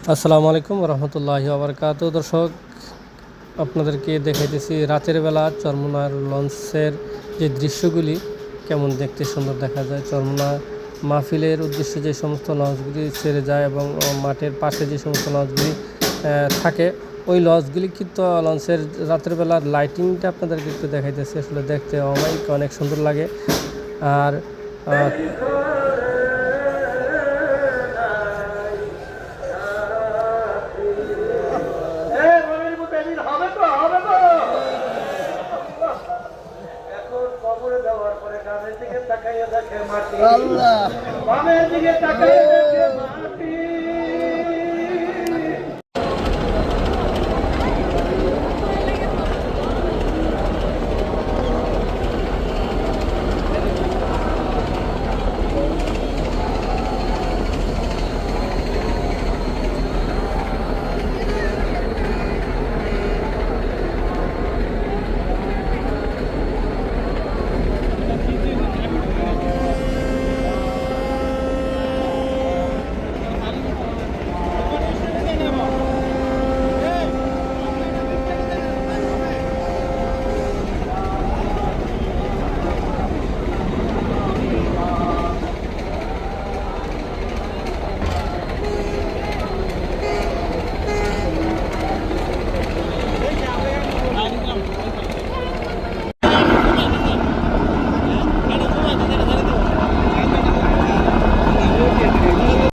আসসালামু আলাইকুম রহমতুল্লাহি ওবরকাতুহ। দর্শক, আপনাদেরকে দেখাইতেছি রাতের বেলা চরমোনার লঞ্চের যে দৃশ্যগুলি কেমন দেখতে সুন্দর দেখা যায়। চরমোনা মাহফিলের উদ্দেশ্যে যে সমস্ত লঞ্চগুলি ছেড়ে যায় এবং মাঠের পাশে যে সমস্ত লঞ্চগুলি থাকে, ওই লঞ্চগুলি কিন্তু লঞ্চের রাতের বেলার লাইটিংটা আপনাদেরকে একটু দেখাইতেছি। আসলে দেখতে অনেক সুন্দর লাগে। আর আল্লাহ